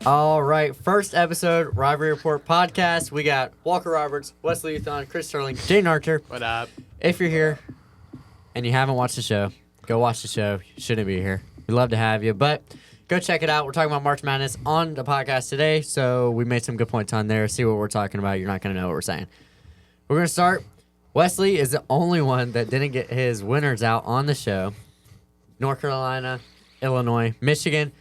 All right, first episode, Rivalry Report podcast. We got Walker Roberts, Wesley Uthon, Chris Sterling, Jaden Archer. What up? If you're here and you haven't watched the show, go watch the show. You shouldn't be here. We'd love to have you, but go check it out. We're talking about March Madness on the podcast today, so we made some good points on there. See what we're talking about. You're not going to know what we're saying. We're going to start. Wesley is the only one that didn't get his winners out on the show. North Carolina, Illinois, Michigan.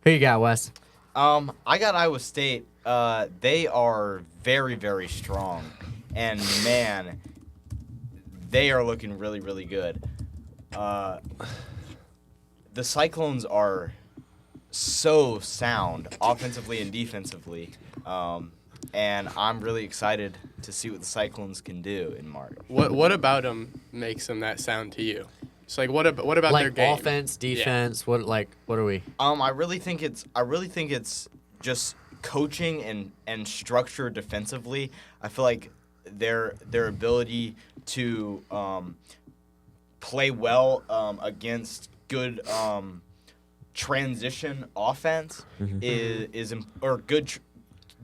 Who you got, Wes? I got Iowa State. They are very, very strong. And, man, they are looking really, really good. The Cyclones are so sound offensively and defensively. And I'm really excited to see what the Cyclones can do in March. What about them makes them that sound to you? It's like what about like their game? Offense, defense. Yeah. What are we? I really think it's just coaching and structure defensively. I feel like their ability to play well against good transition offense is good.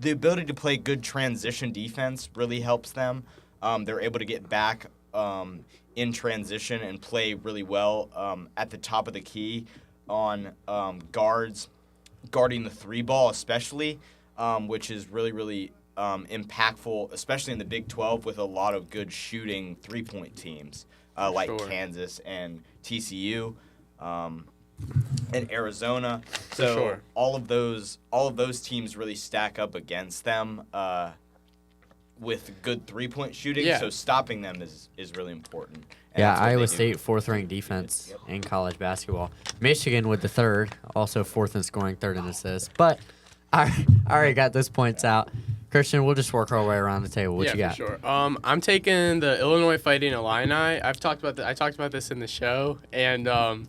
The ability to play good transition defense really helps them. They're able to get back in transition and play really well at the top of the key on guarding the three ball especially, which is really, really impactful, especially in the Big 12 with a lot of good shooting three-point teams like Kansas and TCU and Arizona. So all of those teams really stack up against them with good three-point shooting. Yeah. So stopping them is really important. And Iowa State, fourth-ranked defense in college basketball. Michigan with the third, also fourth in scoring, third in assists. But I already got those points out. Christian, we'll just work our way around the table. What you got? Yeah, for sure. I'm taking the Illinois Fighting Illini. I talked about this in the show, and the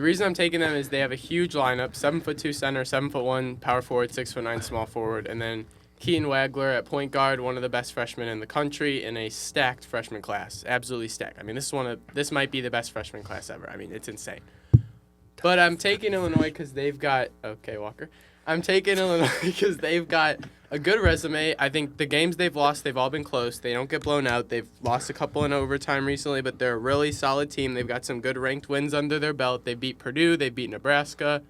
reason I'm taking them is they have a huge lineup: 7'2" center, 7'1" power forward, 6'9" small forward, and then Keaton Wagler at point guard, one of the best freshmen in the country, in a stacked freshman class. Absolutely stacked. I mean, this might be the best freshman class ever. I mean, it's insane. But I'm taking Illinois because they've got Walker. I'm taking Illinois because they've got a good resume. I think the games they've lost, they've all been close. They don't get blown out. They've lost a couple in overtime recently, but they're a really solid team. They've got some good ranked wins under their belt. They beat Purdue. They beat Nebraska.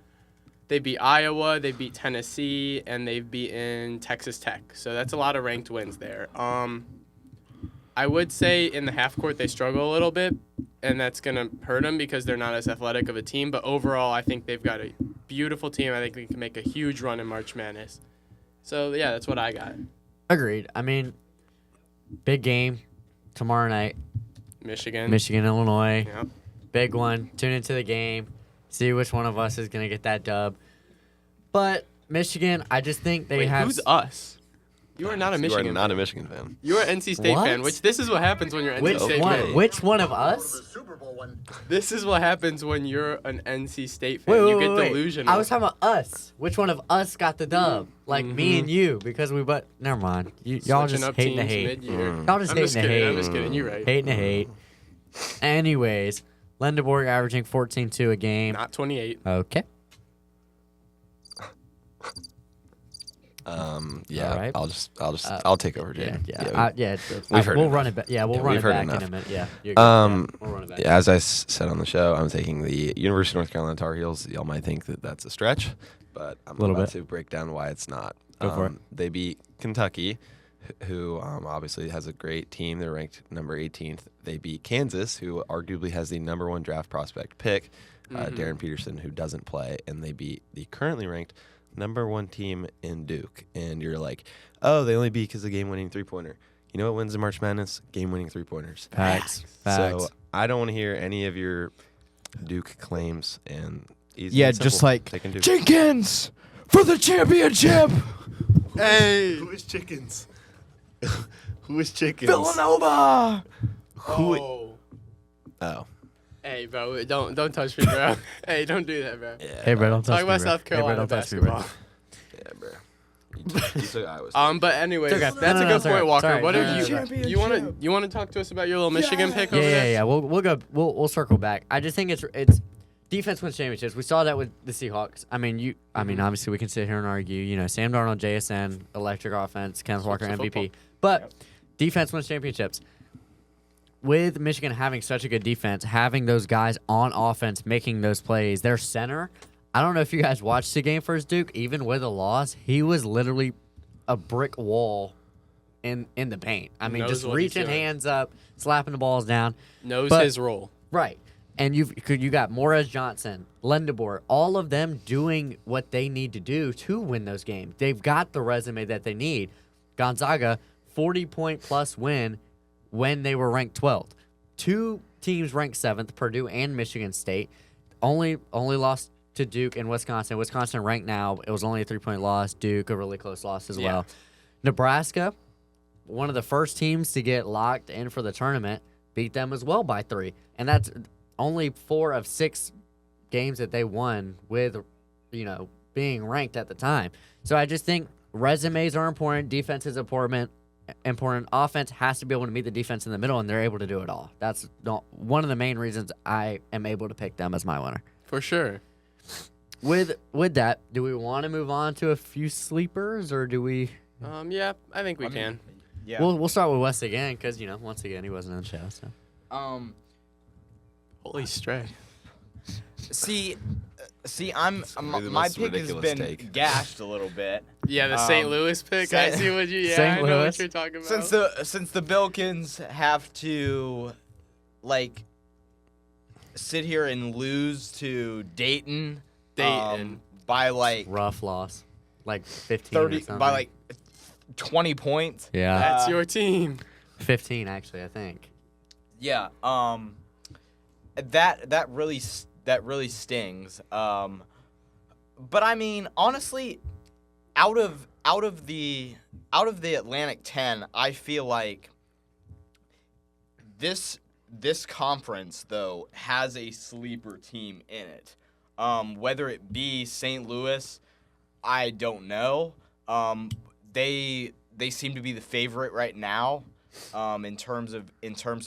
They beat Iowa, they beat Tennessee, and they've beaten Texas Tech. So that's a lot of ranked wins there. I would say in the half court they struggle a little bit, and that's going to hurt them because they're not as athletic of a team. But overall, I think they've got a beautiful team. I think they can make a huge run in March Madness. So, yeah, that's what I got. Agreed. I mean, big game tomorrow night. Michigan, Illinois. Yep. Big one. Tune into the game. See which one of us is going to get that dub. But Michigan, I just think they have... Who's us? You are not a Michigan fan. You are not a Michigan fan. You are an NC State fan, which this is what happens when you're an NC State fan. Which one of us? This is what happens when you're an NC State fan. You get delusional. I was talking about us. Which one of us got the dub? Like me and you, because we... But never mind. Y'all just hating the hate. Y'all just hating the hate. I'm just kidding. You're right. Hating the hate. Anyways... Lindenborg averaging 14-2 a game. Not 28. Okay. Yeah. Right. I'll take over, Jay. We'll run it back. Yeah, we'll run it back in a minute. Yeah. We'll run it back. As I said on the show, I'm taking the University of North Carolina Tar Heels. Y'all might think that that's a stretch, but I'm about to break down why it's not. Go for it. They beat Kentucky, who obviously has a great team. They're ranked number 18th. They beat Kansas, who arguably has the number one draft prospect pick, Darren Peterson, who doesn't play. And they beat the currently ranked number one team in Duke. And you're like, oh, they only beat because of game-winning three-pointer. You know what wins the March Madness? Game-winning three-pointers. Facts. So I don't want to hear any of your Duke claims. And just like, Jenkins for the championship! Hey! Who is Chickens? Who is Chickens? Villanova! Oh. Hey, bro, don't touch me, bro. Hey, don't do that, bro. Yeah, hey, bro, don't touch me, Talk about South Carolina basketball. Yeah, bro. You took Iowa. But anyways, okay. That's a good point, Walker. Sorry. What have you want to talk to us about your little Michigan pick over there? Yeah. We'll go. We'll circle back. I just think it's defense wins championships. We saw that with the Seahawks. I mean, obviously we can sit here and argue. You know, Sam Darnold, JSN, electric offense, Kenneth Walker, MVP. But defense wins championships. With Michigan having such a good defense, having those guys on offense making those plays, their center. I don't know if you guys watched the game versus Duke. Even with a loss, he was literally a brick wall in the paint. I mean, just reaching hands up, slapping the balls down. Knows his role. Right. And you got Morez Johnson, Lendabor, all of them doing what they need to do to win those games. They've got the resume that they need. Gonzaga, 40-point-plus win when they were ranked 12th. Two teams ranked 7th, Purdue and Michigan State. Only lost to Duke and Wisconsin. Wisconsin ranked now. It was only a 3-point loss. Duke, a really close loss as well. Nebraska, one of the first teams to get locked in for the tournament, beat them as well by 3. And that's only 4 of 6 games that they won with, being ranked at the time. So I just think resumes are important. Defense is important. Offense has to be able to meet the defense in the middle, and they're able to do it all. That's one of the main reasons I am able to pick them as my winner. For sure. With that, do we want to move on to a few sleepers, or do we? Yeah, I think we can. Yeah. We'll start with Wes again, because once again he wasn't on the show. So. Holy stray. See, my pick has been gashed a little bit. Yeah, the St. Louis pick. I see what you. Yeah, I know what you're talking about. Since the Billikens have to, sit here and lose to Dayton. By rough loss, 15 30 by 20 points. Yeah, that's your team. 15 actually, I think. Yeah. That really stings. But I mean, honestly, out of the Atlantic 10, I feel like this conference though has a sleeper team in it. Whether it be St. Louis, I don't know. They seem to be the favorite right now. In terms of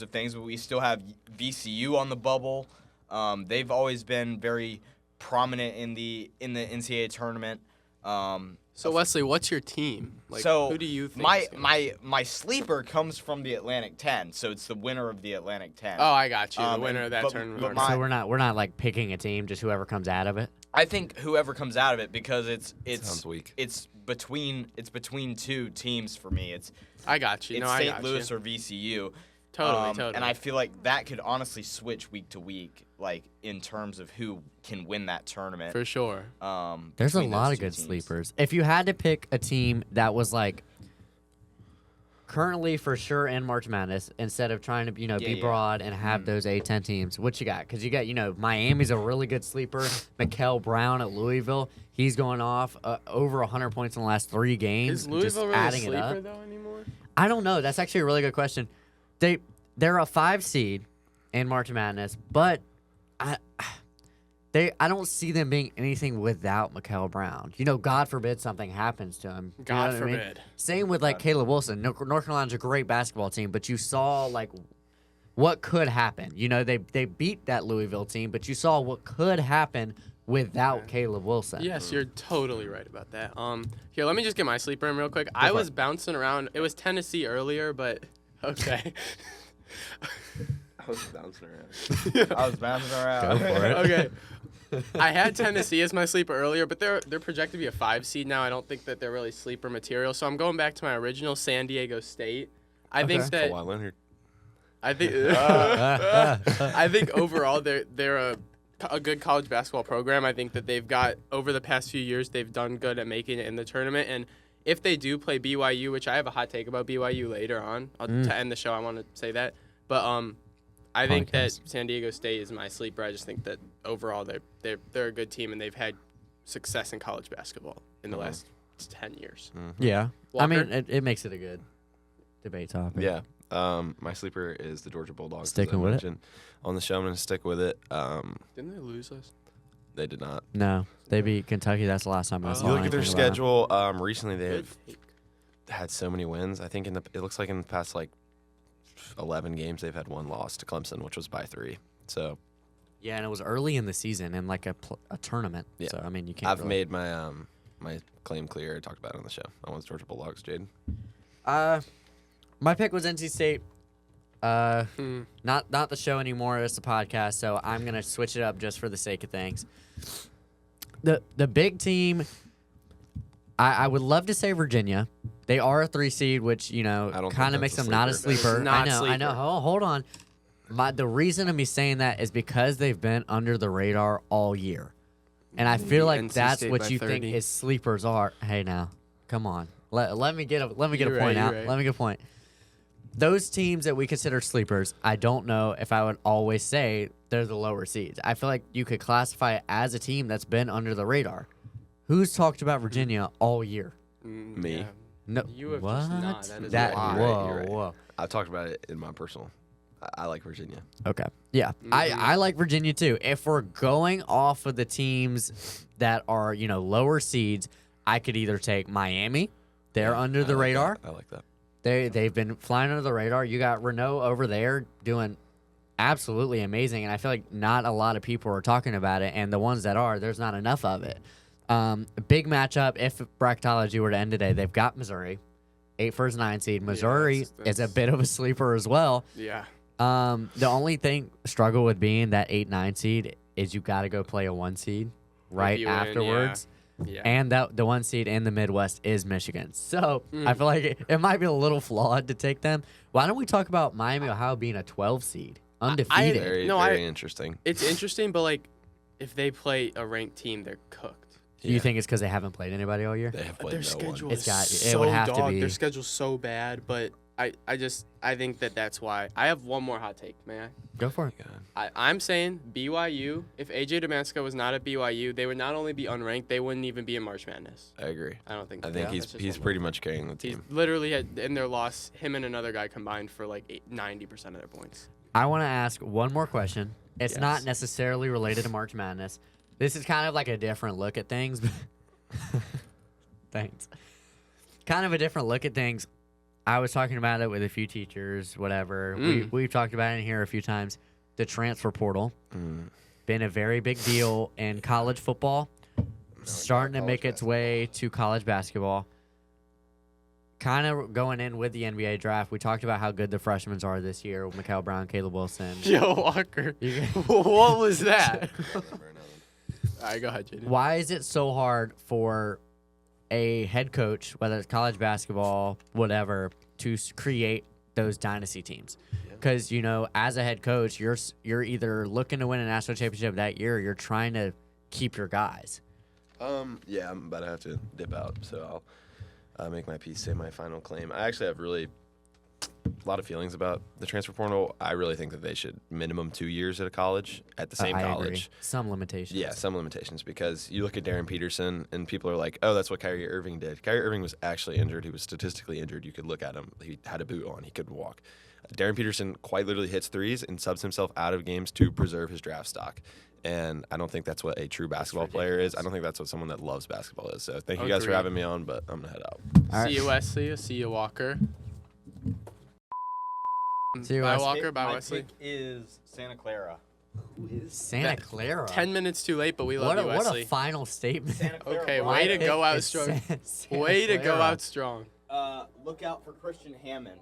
things, but we still have VCU on the bubble. They've always been very prominent in the NCAA tournament. So Wesley, what's your team? Who do you think? My sleeper comes from the Atlantic 10, so it's the winner of the Atlantic 10. Oh, I got you. The winner of that tournament. So we're not picking a team, just whoever comes out of it. I think whoever comes out of it, because it's sounds weak. It's between two teams for me. I got you. It's St. Louis or VCU. Totally. And I feel like that could honestly switch week to week, in terms of who can win that tournament. For sure. There's a lot of good sleepers. If you had to pick a team that was currently for sure in March Madness, instead of trying to be broad and have those A-10 teams, what you got? Because you got Miami's a really good sleeper. Mikael Brown at Louisville, he's going off over 100 points in the last 3 games. Is Louisville just really adding a sleeper it up. though anymore? I don't know. That's actually a really good question. They're a 5 seed in March Madness, but I don't see them being anything without Mikael Brown. God forbid something happens to him. God forbid. I mean? Same with Caleb Wilson. North Carolina's a great basketball team, but you saw what could happen. They beat that Louisville team, but you saw what could happen without Caleb Wilson. Yes, you're totally right about that. Here, let me just get my sleeper in real quick. I was bouncing around. It was Tennessee earlier, but okay. I was bouncing around. Go for it. Okay. I had Tennessee as my sleeper earlier, but they're projected to be a 5 seed now. I don't think that they're really sleeper material. So I'm going back to my original San Diego State. I think that Kawhi Leonard. I think overall they're a good college basketball program. I think that they've got over the past few years they've done good at making it in the tournament. And if they do play BYU, which I have a hot take about BYU later on to end the show, I want to say that. But I think that San Diego State is my sleeper. I just think that overall they're a good team and they've had success in college basketball in the last 10 years. Mm-hmm. Yeah. Walker? I mean, it makes it a good debate topic. Yeah. My sleeper is the Georgia Bulldogs. Sticking with it? On the show, I'm going to stick with it. Didn't they lose us? They did not. No, they beat Kentucky. That's the last time I saw. You look at their anything about schedule. Recently, they've had so many wins. I think it looks like in the past 11 games they've had 1 loss to Clemson, which was by 3. So Yeah, and it was early in the season in like a tournament. Yeah. So I mean, you can't. I've made my my claim clear. I talked about it on the show. I want Georgia Bulldogs, Jade. My pick was NC State. Not the show anymore. It's the podcast. So I'm gonna switch it up just for the sake of things. The big team. I would love to say Virginia. They are a 3 seed, which kind of makes them not a sleeper. Not I know. Hold on. The reason of me saying that is because they've been under the radar all year, and I feel like NC that's State what by you 30. think his sleepers are. Hey, now, come on. Let me get a point You're out. right. Let me get a point. Those teams that we consider sleepers, I don't know if I would always say they're the lower seeds. I feel like you could classify it as a team that's been under the radar. Who's talked about Virginia all year? Me. Yeah. No. You have what? just not. That is That a lie. whoa, You're right. whoa. I've talked about it in my personal. I like Virginia. Okay. Yeah. I like Virginia too. If we're going off of the teams that are, lower seeds, I could either take Miami. They're under the radar. I like that. They've been flying under the radar. You got Renault over there doing absolutely amazing, and I feel like not a lot of people are talking about it, and the ones that are, there's not enough of it. A big matchup, if bracketology were to end today, they've got Missouri, 8 first 9 seed. Missouri is a bit of a sleeper as well. Yeah. The only struggle with being that 8-9 seed is you got to go play a 1 seed right you win, afterwards. Yeah. And the 1 seed in the Midwest is Michigan. So I feel like it might be a little flawed to take them. Why don't we talk about Miami, Ohio being a 12 seed, undefeated? Very interesting. It's interesting, but if they play a ranked team, they're cooked. Do you think it's because they haven't played anybody all year? They have played Their no schedule one. is It so would have to dog. be. Their schedule's so bad, but I think that's why. I have one more hot take, may I? Go for it. I'm saying BYU, if AJ Damasco was not at BYU, they would not only be unranked, they wouldn't even be in March Madness. I agree. I don't think I think that's just he's one pretty more. much carrying the He's team. literally had, in their loss, him and another guy combined for 90% of their points. I want to ask one more question. It's Yes. not necessarily related to March Madness. This is kind of like a different look at things. Thanks. Kind of a different look at things. I was talking about it with a few teachers, whatever. We've talked about it in here a few times. The transfer portal. Been a very big deal in college football. Starting to make its way to college basketball. Kind of going in with the NBA draft. We talked about how good the freshmen are this year with Mikael Brown, Caleb Wilson. Joe Walker. You- What was that? All right, go ahead, Jaden. Why is it so hard for a head coach, whether it's college basketball, whatever, to create those dynasty teams? Because, as a head coach, you're either looking to win a national championship that year or you're trying to keep your guys. Yeah, I'm about to have to dip out, so I'll make my piece, say my final claim. I actually have really a lot of feelings about the transfer portal. I really think that they should minimum 2 years at a college, at the same I college. agree. Some limitations. Yeah, some limitations, because you look at Darren Peterson and people are like, oh, that's what Kyrie Irving did. Kyrie Irving was actually injured. He was statistically injured. You could look at him. He had a boot on. He couldn't walk. Darren Peterson quite literally hits threes and subs himself out of games to preserve his draft stock. And I don't think that's what a true basketball player is. I don't think that's what someone that loves basketball is. So thank you guys for Agreed. having me on, but I'm going to head out. All right. See you, Wesley. See you, Walker. See you, Bye, Wesley. Walker. Bye, My Wesley. pick is Santa Clara. Santa Clara. 10 minutes too late, but we love you, what Wesley. a final statement. Santa Clara. Okay, bro. way to Pick go out is strong. Santa Way to go Clara. out strong. Look out for Christian Hammond,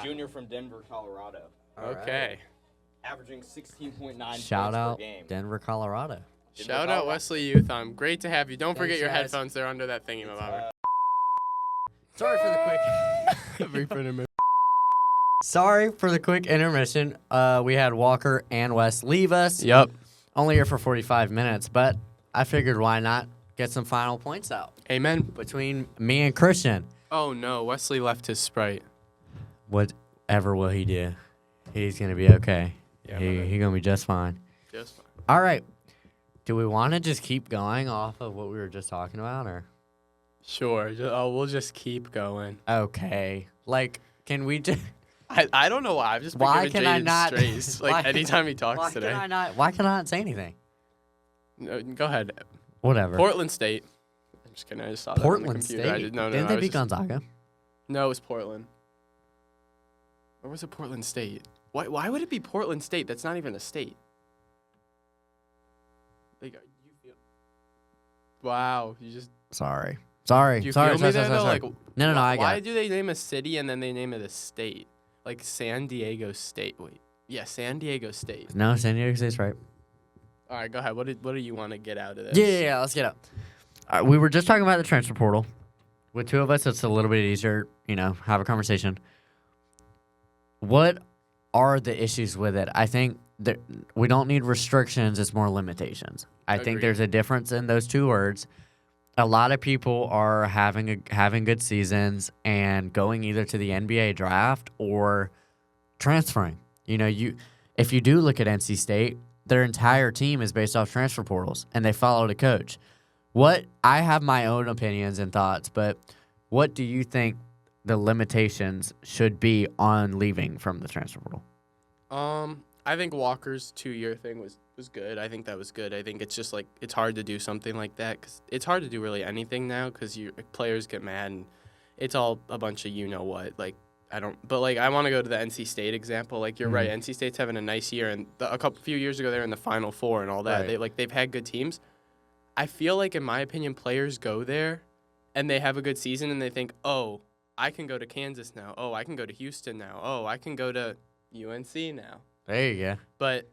junior from Denver, Colorado, Okay. averaging 16.9 Shout points out per game. Denver, Colorado. Shout out Wesley Youth. Great to have you. Don't forget Thanks, your guys. headphones. They're under that thingy, my Sorry for the quick. lover. Sorry for the quick intermission. We had Walker and Wes leave us. Yep. Only here for 45 minutes, but I figured why not get some final points out Amen. between me and Christian. Oh, no. Wesley left his Sprite. Whatever will he do? He's going to be okay. Yeah, He's going to be just fine. Just fine. All right. Do we want to just keep going off of what we were just talking about, or? Sure. We'll just keep going. Okay. Like, can we just... I don't know why. I've just been Why giving can I Jaden not... strays. why- Anytime he talks why today. Why can I not say anything? No, go ahead. Whatever. Portland State. I'm just kidding. I just saw that on the Portland computer. State? I didn't know. Didn't I they was beat just- Gonzaga? No, it was Portland. Or was it Portland State? Why would it be Portland State? That's not even a state. Like, you feel? Wow, you just. Sorry. Do you feel me there though? Sorry. Like, No, I got why it. do they name a city and then they name it a state? Like San Diego State. Wait, yeah, San Diego State. No, San Diego State's right. All right, go ahead. What do you want to get out of this? Yeah, let's get up. We were just talking about the transfer portal. With two of us, it's a little bit easier, have a conversation. What are the issues with it? I think that we don't need restrictions, it's more limitations. I think Agreed. there's a difference in those two words. A lot of people are having good seasons and going either to the NBA draft or transferring. If you do look at NC State, their entire team is based off transfer portals, and they followed a coach. I have my own opinions and thoughts, but what do you think the limitations should be on leaving from the transfer portal? I think Walker's 2-year thing was good. I think that was good. I think it's just like it's hard to do something like that because it's hard to do really anything now because players get mad and it's all a bunch of what. Like I want to go to the NC State example. Like you're right, NC State's having a nice year, and few years ago they were in the Final Four and all that. Right. They've had good teams. I feel like, in my opinion, players go there and they have a good season and they think, oh, I can go to Kansas now. Oh, I can go to Houston now. Oh, I can go to UNC now. There you go. But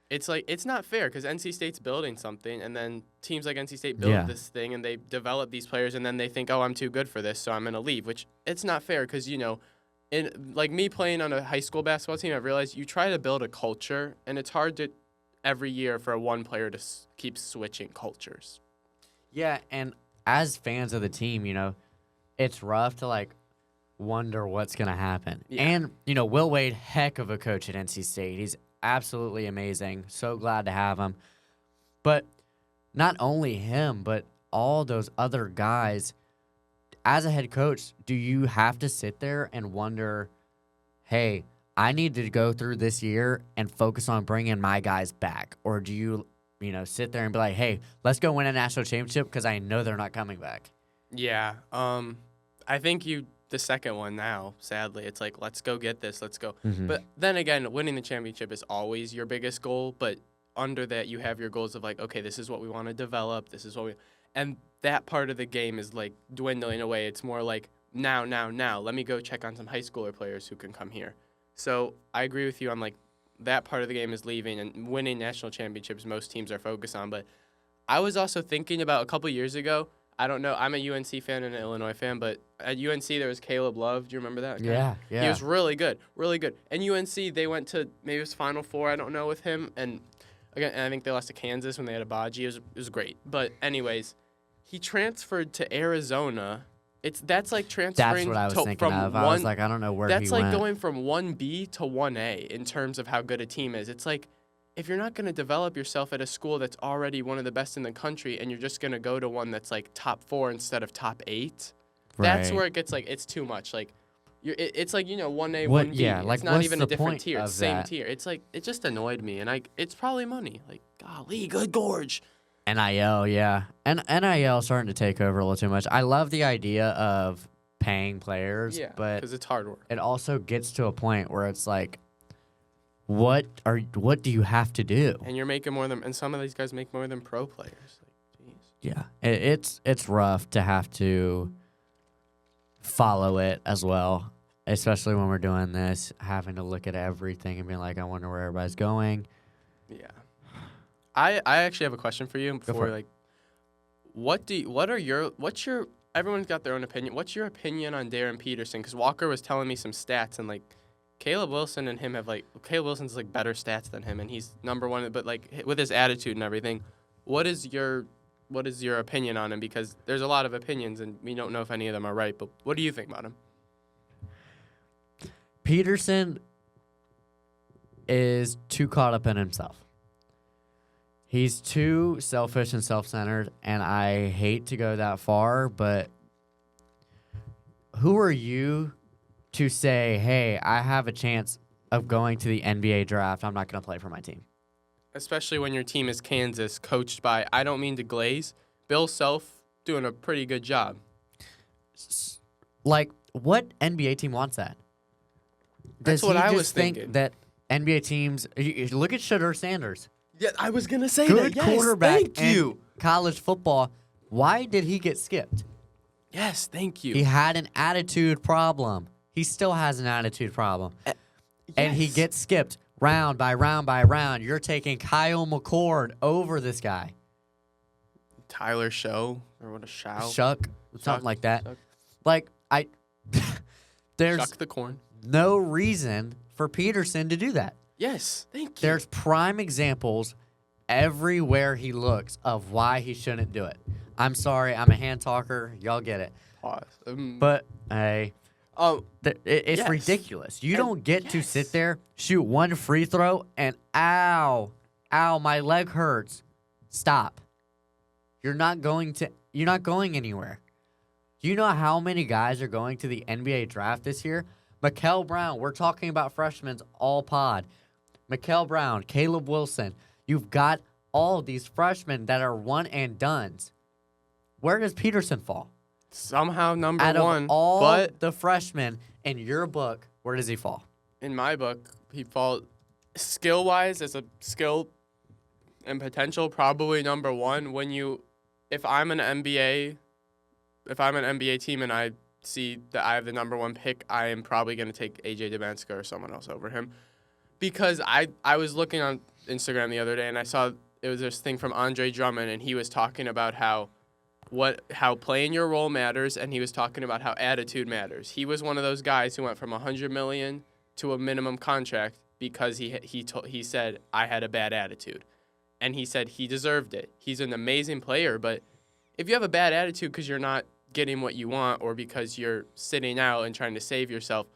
it's like it's not fair because NC State's building something, and then teams like NC State build this thing and they develop these players, and then they think, oh, I'm too good for this, so I'm gonna leave. Which it's not fair because in like me playing on a high school basketball team, I've realized you try to build a culture, and it's hard to every year for one player to keep switching cultures. Yeah, and as fans of the team, it's rough to wonder what's gonna happen. Yeah. And Will Wade, heck of a coach at NC State. He's absolutely amazing. So glad to have him. But not only him, but all those other guys. As a head coach, do you have to sit there and wonder, hey, I need to go through this year and focus on bringing my guys back? Or do you, sit there and be like, hey, let's go win a national championship because I know they're not coming back? Yeah. I think the second one now, sadly. It's like, let's go get this. Let's go. Mm-hmm. But then again, winning the championship is always your biggest goal. But under that, you have your goals of okay, this is what we want to develop. This is what we... And that part of the game is dwindling away. It's more like now. Let me go check on some high schooler players who can come here. So I agree with you on that part of the game is leaving, and winning national championships most teams are focused on. But I was also thinking about a couple years ago. I don't know. I'm a UNC fan and an Illinois fan, but at UNC there was Caleb Love. Do you remember that guy? Yeah. He was really good. And UNC, they went to maybe it was Final Four. I don't know with him. And again, I think they lost to Kansas when they had Abaji. It was great. But anyways, he transferred to Arizona. That's like transferring. That's what I was thinking of. I was like, I don't know where he went. That's like going from 1B to 1A in terms of how good a team is. It's like if you're not going to develop yourself at a school that's already one of the best in the country and you're just going to go to one that's top 4 instead of top 8, that's where it gets it's too much. It's 1A, 1B. Yeah, it's not what's even the a different point tier. of It's same that? tier. It's it just annoyed me, and it's probably money. Golly, good gorge. NIL, yeah. And NIL starting to take over a little too much. I love the idea of paying players, Yeah, but because it's hard work. it also gets to a point where it's what do you have to do? And you're making more than, and some of these guys make more than pro players. Jeez. Yeah, it's rough to have to follow it as well, especially when we're doing this, having to look at everything and being like, I wonder where everybody's going. Yeah. I actually have a question for you before for it. what's your everyone's got their own opinion. What's your opinion on Darren Peterson? Because Walker was telling me some stats, and Caleb Wilson and him have Caleb Wilson's better stats than him, and he's number one. But with his attitude and everything, what is your opinion on him? Because there's a lot of opinions, and we don't know if any of them are right. But what do you think about him? Peterson is too caught up in himself. He's too selfish and self-centered, and I hate to go that far, but who are you to say, hey, I have a chance of going to the NBA draft, I'm not going to play for my team? Especially when your team is Kansas, coached by, I don't mean to glaze, Bill Self doing a pretty good job. What NBA team wants that? That's Does what he I just was think thinking. that NBA teams, you look at Shedeur Sanders. Yeah, I was gonna say Good that. Yes, quarterback. thank you. in college football. Why did he get skipped? Yes, thank you. He had an attitude problem. He still has an attitude problem. And he Yes. gets skipped round by round by round. You're taking Kyle McCord over this guy. Tyler Show or what a show. Shuck, something like that. Shuck. Like, there's Shuck the corn. no reason for Peterson to do that. Yes, thank you. There's prime examples everywhere he looks of why he shouldn't do it. I'm sorry, I'm a hand talker. Y'all get it. Pause. But, hey, it's yes. ridiculous. You And- don't get to sit yes. there, shoot one free throw, and ow, my leg hurts. Stop. You're not going anywhere. Do you know how many guys are going to the NBA draft this year? Mikael Brown, we're talking about freshmen all pod. Mikael Brown, Caleb Wilson. You've got all of these freshmen that are one and dones. Where does Peterson fall? Somehow number Out one. of all but the freshmen in your book, where does he fall? in my book, he falls skill-wise as a skill and potential probably number one. If I'm an NBA team and I see that I have the number one pick, I am probably going to take AJ Demansky or someone else over him, because I was looking on Instagram the other day and I saw it was this thing from Andre Drummond, and he was talking about how playing your role matters, and he was talking about how attitude matters. He was one of those guys who went from $100 million to a minimum contract because he said I had a bad attitude, and he said he deserved it. He's an amazing player, but if you have a bad attitude because you're not getting what you want or because you're sitting out and trying to save yourself,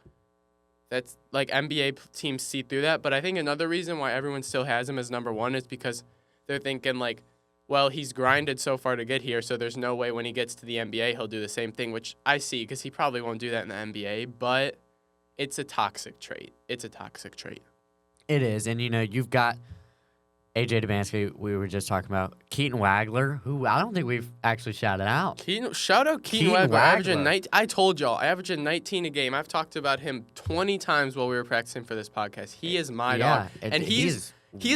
that's like NBA teams see through that. But I think another reason why everyone still has him as number one is because they're thinking like, well, he's grinded so far to get here, so there's no way when he gets to the NBA he'll do the same thing, which I see because he probably won't do that in the NBA, but it's a toxic trait. It's a toxic trait. It is. And, you've got AJ Demansky, we were just talking about. Keaton Wagler, who I don't think we've actually shouted out. Shout out Keaton Wagler. I told y'all, I average 19 a game. I've talked about him 20 times while we were practicing for this podcast. He is my dog. And he is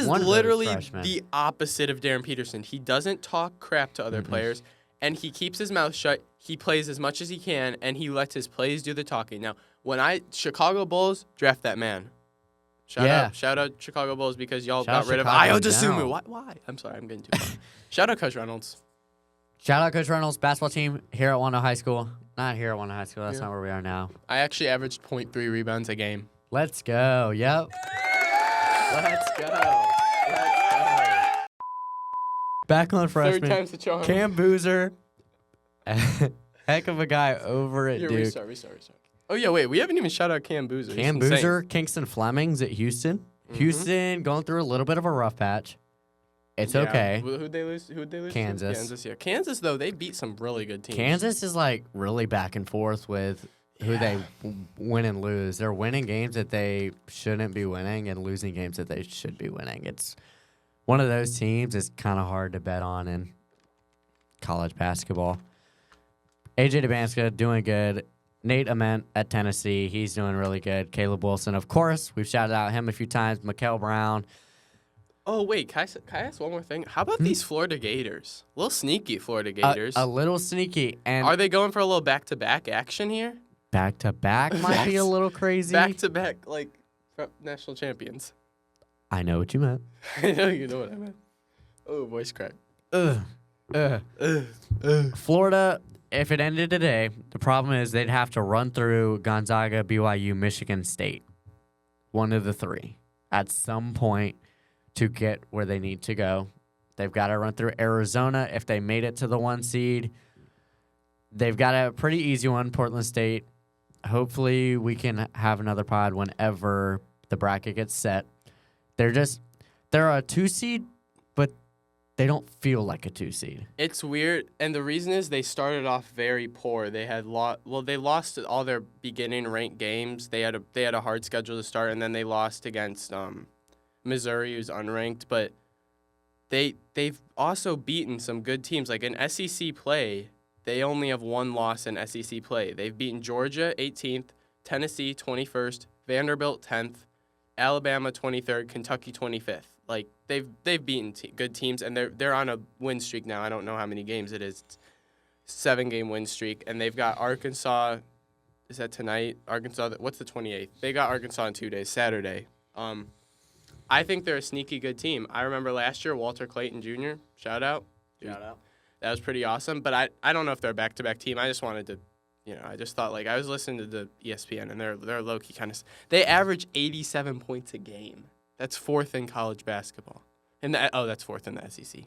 literally the opposite of Darren Peterson. He doesn't talk crap to other players, and he keeps his mouth shut. He plays as much as he can, and he lets his plays do the talking. Now, Chicago Bulls, draft that man. Shout out Chicago Bulls because y'all got rid of Ayo Dosunmu. Why? I'm sorry, I'm getting too far. Shout out Coach Reynolds. Shout out Coach Reynolds, basketball team here at Wando High School. Not here at Wando High School. That's not where we are now. I actually averaged 0.3 rebounds a game. Let's go. Yep. Let's go. Back on freshman. Third time's the charm. Cam Boozer. Heck of a guy over at Duke. Restart. Oh, yeah, wait. We haven't even shout out Cam Boozer. Cam Boozer, Kingston Flemings at Houston. Mm-hmm. Houston going through a little bit of a rough patch. It's okay. Who'd they lose? Kansas. Kansas, yeah. Kansas, though, they beat some really good teams. Kansas is like really back and forth with who they win and lose. They're winning games that they shouldn't be winning and losing games that they should be winning. It's one of those teams that's kind of hard to bet on in college basketball. AJ Demansky doing good. Nate Ament at Tennessee, he's doing really good. Caleb Wilson, of course, we've shouted out him a few times. Mikael Brown. Oh, wait, can I ask one more thing? How about these Florida Gators? A little sneaky Florida Gators. A little sneaky. And are they going for a little back-to-back action here? Back-to-back might be a little crazy. Back-to-back, like, national champions. I know what you meant. I know you know what I meant. Oh, voice crack. Florida, if it ended today, the problem is they'd have to run through Gonzaga, BYU, Michigan State. One of the three. At some point to get where they need to go. They've got to run through Arizona if they made it to the 1 seed. They've got a pretty easy one, Portland State. Hopefully we can have another pod whenever the bracket gets set. They're a 2 seed, but they don't feel like a 2 seed. It's weird, and the reason is they started off very poor. They had they lost all their beginning ranked games. They had a hard schedule to start, and then they lost against Missouri, who's unranked. But they've also beaten some good teams. Like in SEC play, they only have one loss in SEC play. They've beaten Georgia 18th, Tennessee 21st, Vanderbilt 10th, Alabama 23rd, Kentucky 25th. like they've beaten good teams, and they're on a win streak now. I don't know how many games it is. It's 7-game win streak, and they've got Arkansas. Is that tonight? Arkansas. What's the 28th? They got Arkansas in 2 days. Saturday. I think they're a sneaky good team. I remember last year Walter Clayton Jr. Shout out. That was pretty awesome. But I don't know if they're a back-to-back team. I just wanted to. I just thought, I was listening to the ESPN, and they're low-key kind of. They average 87 points a game. That's 4th in college basketball. That's 4th in the SEC.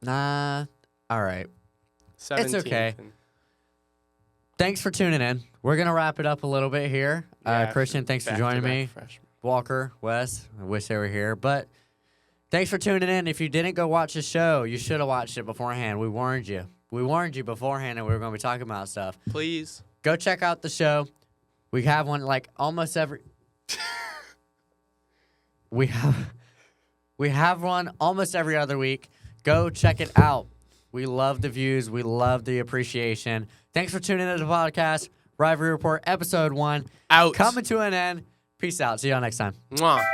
Nah. All right. 17th. It's okay. Thanks for tuning in. We're going to wrap it up a little bit here. Christian, thanks for joining me. Freshman. Walker, Wes, I wish they were here. But thanks for tuning in. If you didn't go watch the show, you should have watched it beforehand. We warned you. We warned you beforehand that we were going to be talking about stuff. Please. Go check out the show. We have one almost every... we have one almost every other week. Go check it out. We love the views. We love the appreciation. Thanks for tuning into the podcast. Rivalry Report, Episode 1. Out. Coming to an end. Peace out. See y'all next time. Mwah.